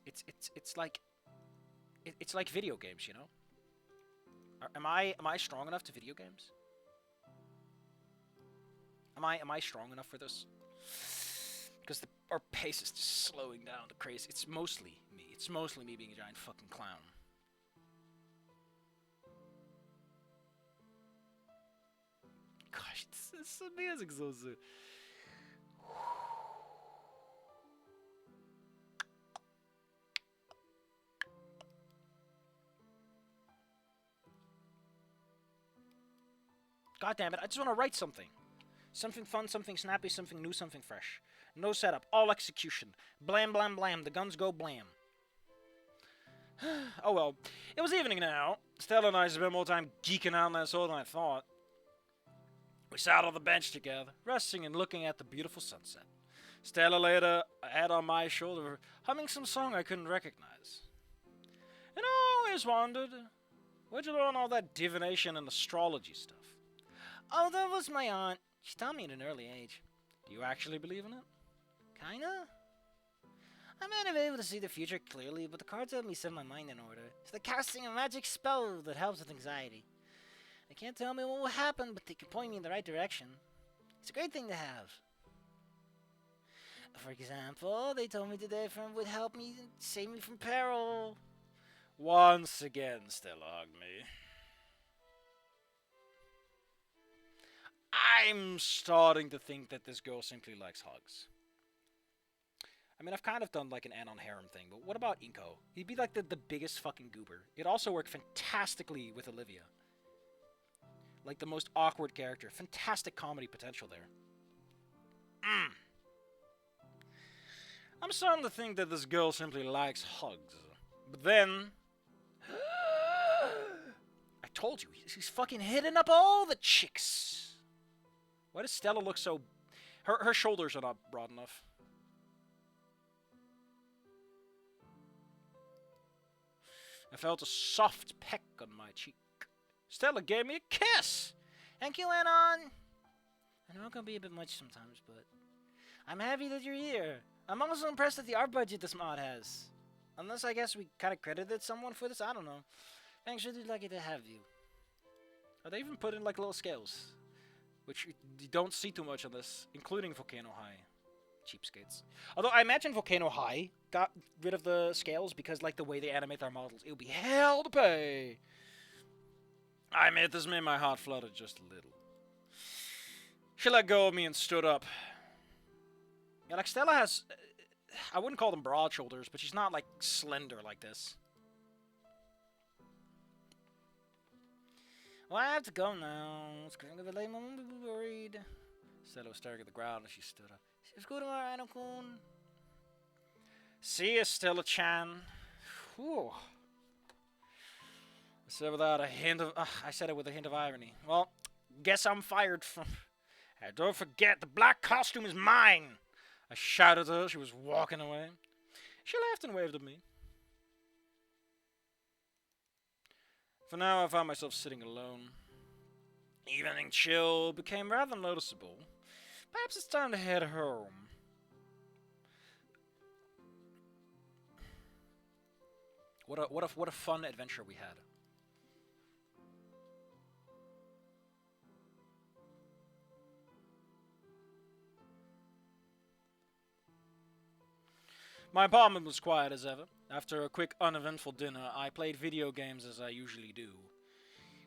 It's like it's like video games, you know. Am I strong enough to video games? Am I strong enough for this? Because our pace is just slowing down to crazy. It's mostly me. It's mostly me being a giant fucking clown. Gosh, this music so soon. God damn it, I just want to write something. Something fun, something snappy, something new, something fresh. No setup, all execution. Blam, blam, blam, the guns go blam. Oh well, it was evening now. Stella and I spent more time geeking out on that sword than I thought. We sat on the bench together, resting and looking at the beautiful sunset. Stella laid her head on my shoulder, humming some song I couldn't recognize. And I always wondered, where'd you learn all that divination and astrology stuff? Oh, that was my aunt. She taught me at an early age. Do you actually believe in it? Kinda. I might not be able to see the future clearly, but the cards help me set my mind in order. It's like casting a magic spell that helps with anxiety. They can't tell me what will happen, but they can point me in the right direction. It's a great thing to have. For example, they told me today a friend would help me save me from peril. Once again, Stella hugged me. I'm starting to think that this girl simply likes hugs. I mean, I've kind of done like an Anon harem thing, but what about Inko? He'd be like the biggest fucking goober. It also worked fantastically with Olivia. Like the most awkward character. Fantastic comedy potential there. I'm starting to think that this girl simply likes hugs. But then... I told you, he's fucking hitting up all the chicks. Why does Stella look so... Her shoulders are not broad enough. I felt a soft peck on my cheek. Stella gave me a kiss! Thank you, Anon! I know it can be a bit much sometimes, but... I'm happy that you're here. I'm also impressed at the art budget this mod has. Unless I guess we kind of credited someone for this, I don't know. Thanks, really lucky to have you. Are they even put in like little scales? Which you don't see too much of this, including Volcano High. Cheapskates. Although I imagine Volcano High got rid of the scales because like the way they animate their models, it would be hell to pay. I admit this made my heart flutter just a little. She let go of me and stood up. Yeah, like Stella has, I wouldn't call them broad shoulders, but she's not like slender like this. Well, I have to go now. It's going to be late. Mom will be worried. Stella was staring at the ground as she stood up. See you school tomorrow, Anno-kun. See you, Stella-chan. Whew. I said without a hint of... I said it with a hint of irony. Well, guess I'm fired from... Hey, don't forget, the black costume is mine! I shouted at her. She was walking away. She laughed and waved at me. For now, I found myself sitting alone. Evening chill became rather noticeable. Perhaps it's time to head home. What a fun adventure we had. My apartment was quiet as ever. After a quick, uneventful dinner, I played video games as I usually do.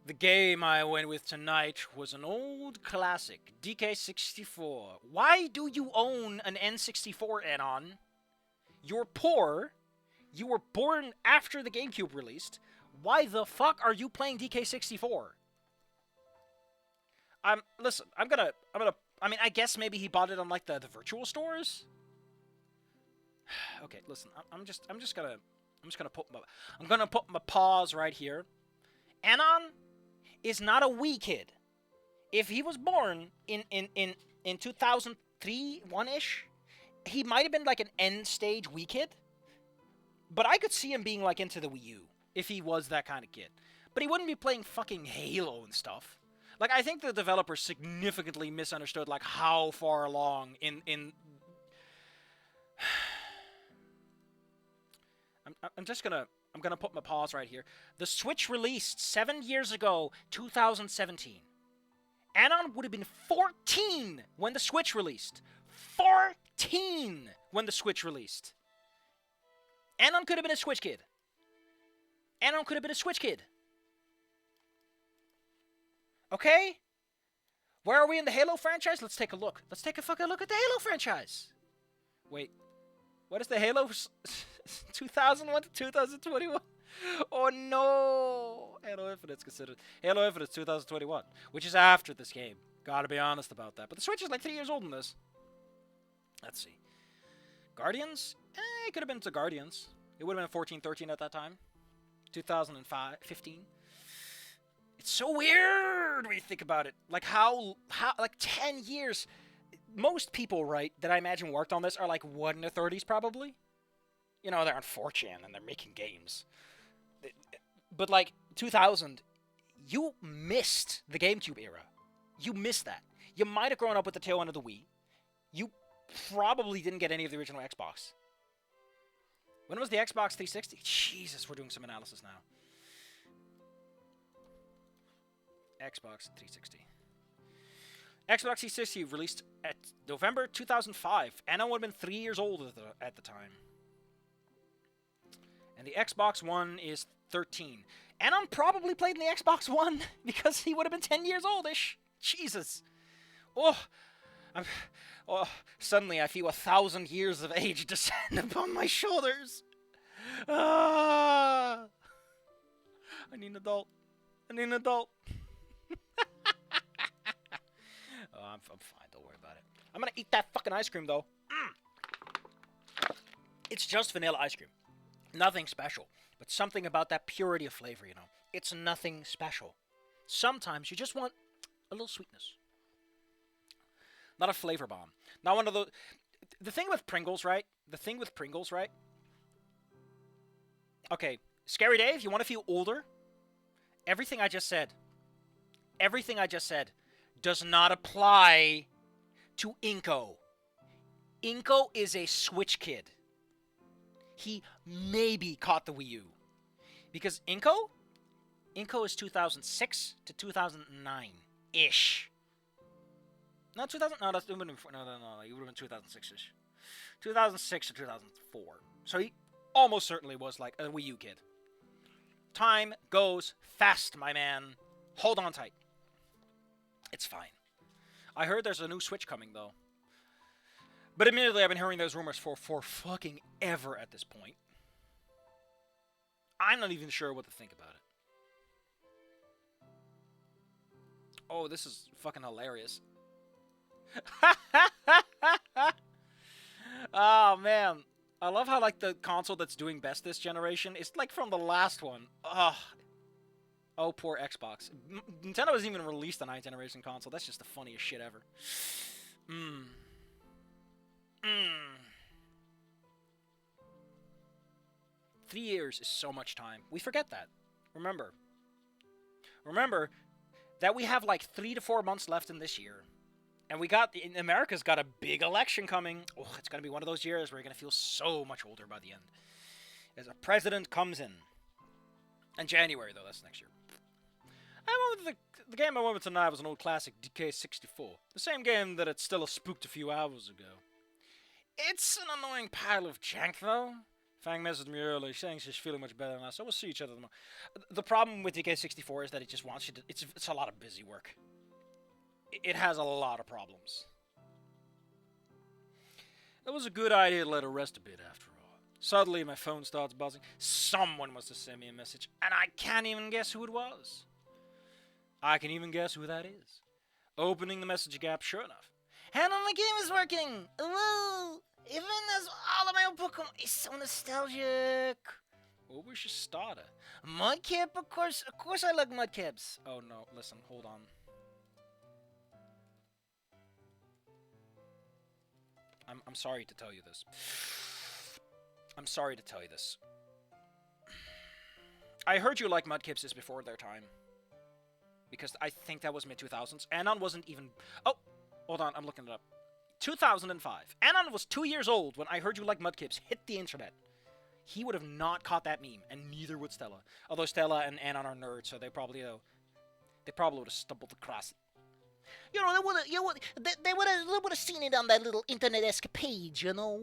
The game I went with tonight was an old classic, DK64. Why do you own an N64, Anon? You're poor. You were born after the GameCube released. Why the fuck are you playing DK64? Listen, I mean, I guess maybe he bought it on, like, the virtual stores? Okay, listen, I'm gonna put my pause right here. Anon is not a wee kid. If he was born in 2003, 1-ish, he might have been like an end stage wee kid. But I could see him being like into the Wii U if he was that kind of kid. But he wouldn't be playing fucking Halo and stuff. Like, I think the developers significantly misunderstood like how far along in I'm just gonna put my pause right here. The Switch released 7 years ago, 2017. Anon would have been 14 when the Switch released. 14 when the Switch released. Anon could have been a Switch kid. Anon could have been a Switch kid. Okay? Where are we in the Halo franchise? Let's take a look. Let's take a fucking look at the Halo franchise. Wait. What is the Halo 2001 to 2021? Oh no! Halo Infinite's considered. Halo Infinite's 2021, which is after this game. Gotta be honest about that. But the Switch is like 3 years old in this. Let's see. Guardians? It could have been to Guardians. It would have been 14, 13 at that time. 2005, 15. It's so weird when you think about it. Like how like 10 years. Most people, right, that I imagine worked on this are like what, in their 30s probably? You know, they're on 4chan and they're making games. But like 2000, you missed the GameCube era. You missed that. You might have grown up with the tail end of the Wii. You probably didn't get any of the original Xbox. When was the Xbox 360? Jesus, we're doing some analysis now. Xbox 360. Xbox 360 released at November 2005. And I would have been 3 years old at the time. And the Xbox One is 13. Anon probably played in the Xbox One because he would have been 10 years oldish. Jesus. Suddenly I feel 1,000 years of age descend upon my shoulders. I need an adult. I need an adult. I'm fine. Don't worry about it. I'm gonna eat that fucking ice cream, though. It's just vanilla ice cream. Nothing special. But something about that purity of flavor, you know. It's nothing special. Sometimes you just want a little sweetness. Not a flavor bomb. Not one of those... The thing with Pringles, right? Okay, Scary Dave, you want to feel older? Everything I just said does not apply to Inko. Inko is a Switch kid. He maybe caught the Wii U. Because Inko is 2006 to 2009-ish. Not 2000, no, it would have been 2006-ish. 2006 to 2004. So he almost certainly was like a Wii U kid. Time goes fast, my man. Hold on tight. It's fine. I heard there's a new Switch coming, though. But admittedly, I've been hearing those rumors for fucking ever at this point. I'm not even sure what to think about it. Oh, this is fucking hilarious. Oh, man. I love how, like, the console that's doing best this generation is, like, from the last one. Oh, poor Xbox. Nintendo hasn't even released a 9th generation console. That's just the funniest shit ever. 3 years is so much time. We forget that. Remember that we have like 3 to 4 months left in this year. And America's got a big election coming. Oh, it's going to be one of those years where you're going to feel so much older by the end. As a president comes in. In January, though, that's next year. The game I went with tonight was an old classic, DK64. The same game that it still spooked a few hours ago. It's an annoying pile of jank, though. Fang messaged me earlier, saying she's feeling much better than us, so we'll see each other tomorrow. The problem with DK64 is that it just wants you to... It's a lot of busy work. It has a lot of problems. It was a good idea to let her rest a bit, after all. Suddenly, my phone starts buzzing. Someone must have sent me a message, and I can't even guess who it was. I can even guess who that is. Opening the message gap, sure enough. And on the game is working! Woo! Even as all of my old Pokemon, it's so nostalgic. What was your starter? Mudkip, of course I like Mudkips. Oh no, listen, hold on. I'm sorry to tell you this. I heard you like Mudkips is before their time. Because I think that was mid-2000s. Anon wasn't even... Oh! Hold on, I'm looking it up. 2005. Anon was 2 years old when I Heard You Like Mudkips hit the internet. he would have not caught that meme, and neither would Stella. Although Stella and Anon are nerds, so they probably would have stumbled across it. You know, they would have seen it on that little internet-esque page, you know.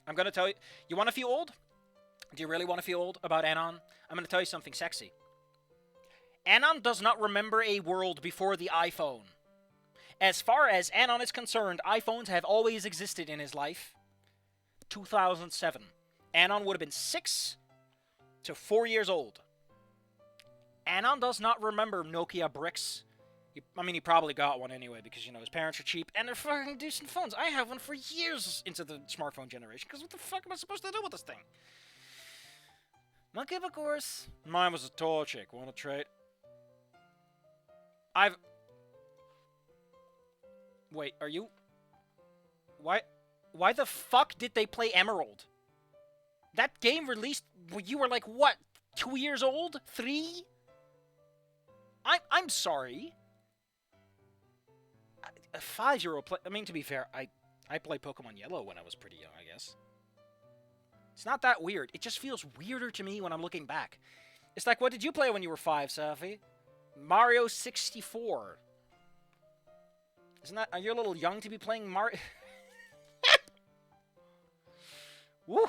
I'm gonna tell you. You want to feel old? Do you really want to feel old about Anon? I'm gonna tell you something sexy. Anon does not remember a world before the iPhone. As far as Anon is concerned, iPhones have always existed in his life. 2007. Anon would have been 6 to 4 years old. Anon does not remember Nokia bricks. He probably got one anyway because, his parents are cheap and they're fucking decent phones. I have one for years into the smartphone generation because what the fuck am I supposed to do with this thing? Monkey, of course. Mine was a tall chick. Want to trade? Wait, are you... Why the fuck did they play Emerald? That game released... You were like, what? 2 years old? 3? I'm sorry. A 5-year-old play... to be fair, I played Pokemon Yellow when I was pretty young, I guess. It's not that weird. It just feels weirder to me when I'm looking back. It's like, what did you play when you were 5, Safi? Mario 64. Are you a little young to be playing Mario? Woo!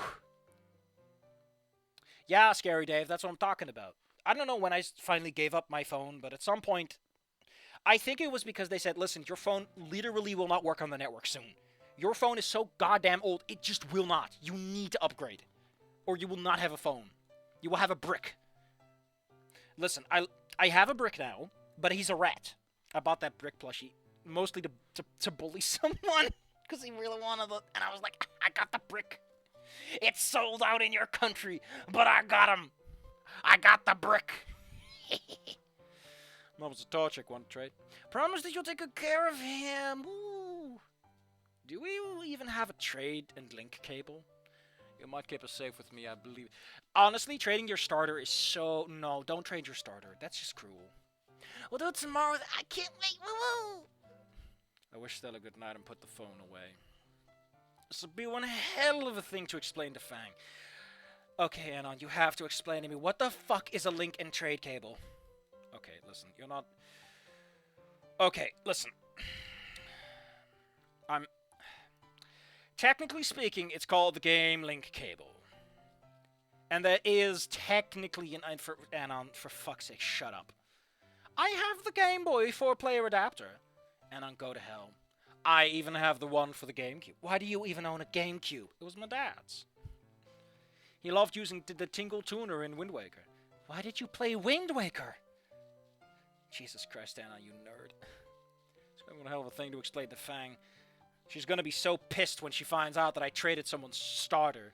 Yeah, Scary Dave, that's what I'm talking about. I don't know when I finally gave up my phone, but at some point... I think it was because they said, listen, your phone literally will not work on the network soon. Your phone is so goddamn old, it just will not. You need to upgrade. Or you will not have a phone. You will have a brick. Listen, I have a brick now, but he's a rat. I bought that brick plushie mostly to bully someone because he really wanted it. And I was like, I got the brick. It's sold out in your country, but I got him. I got the brick. Mom was a tall chick, want to trade? Promise that you'll take good care of him. Ooh. Do we even have a trade and link cable? You might keep it safe with me, I believe. Honestly, trading your starter is so... No, don't trade your starter. That's just cruel. We'll do it tomorrow. I can't wait. Woo-woo. I wish Stella good night and put the phone away. This would be one hell of a thing to explain to Fang. Okay, Anon, you have to explain to me. What the fuck is a link and trade cable? Okay, listen, you're not... Okay, listen. Technically speaking, it's called the Game Link Cable. And that is technically an... Anon, for fuck's sake, shut up. I have the Game Boy 4-player adapter. Anon, go to hell. I even have the one for the GameCube. Why do you even own a GameCube? It was my dad's. He loved using the Tingle Tuner in Wind Waker. Why did you play Wind Waker? Jesus Christ, Anna, you nerd. It's going to be a hell of a thing to explain to Fang. She's going to be so pissed when she finds out that I traded someone's starter.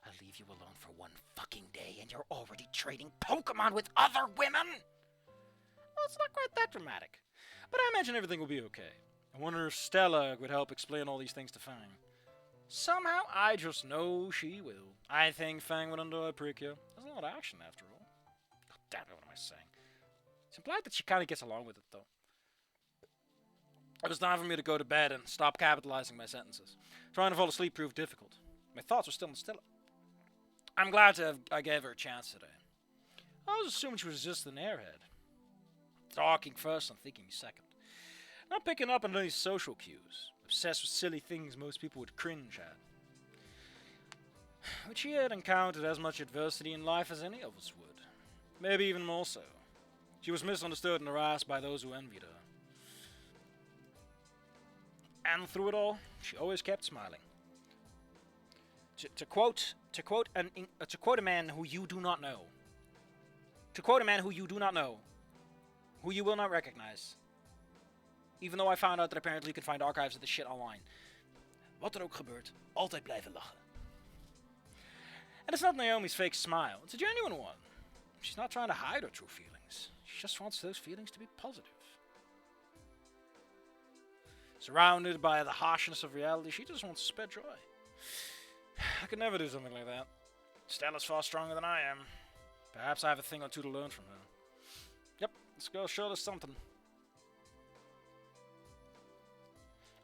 I'll leave you alone for one fucking day and you're already trading Pokemon with other women? Well, it's not quite that dramatic. But I imagine everything will be okay. I wonder if Stella would help explain all these things to Fang. Somehow, I just know she will. I think Fang would enjoy Precure. There's a lot of action, after all. God damn it, what am I saying? It's implied that she kind of gets along with it, though. It was time for me to go to bed and stop capitalizing my sentences. Trying to fall asleep proved difficult. My thoughts were still on Stella. I'm glad I gave her a chance today. I was assuming she was just an airhead. Talking first and thinking second. Not picking up on any social cues. Obsessed with silly things most people would cringe at. But she had encountered as much adversity in life as any of us would. Maybe even more so. She was misunderstood and harassed by those who envied her. And through it all, she always kept smiling. To quote a man who you do not know. To quote a man who you do not know. Who you will not recognize. Even though I found out that apparently you can find archives of this shit online. Wat ook gebeurt, altijd blijven lachen. And it's not Naomi's fake smile, it's a genuine one. She's not trying to hide her true feelings. She just wants those feelings to be positive. Surrounded by the harshness of reality, she just wants to spread joy. I could never do something like that. Stella's far stronger than I am. Perhaps I have a thing or two to learn from her. Yep, this girl showed us something.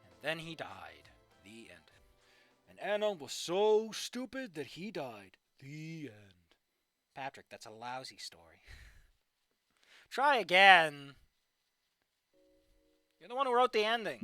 And then he died. The end. And Anon was so stupid that he died. The end. Patrick, that's a lousy story. Try again. You're the one who wrote the ending.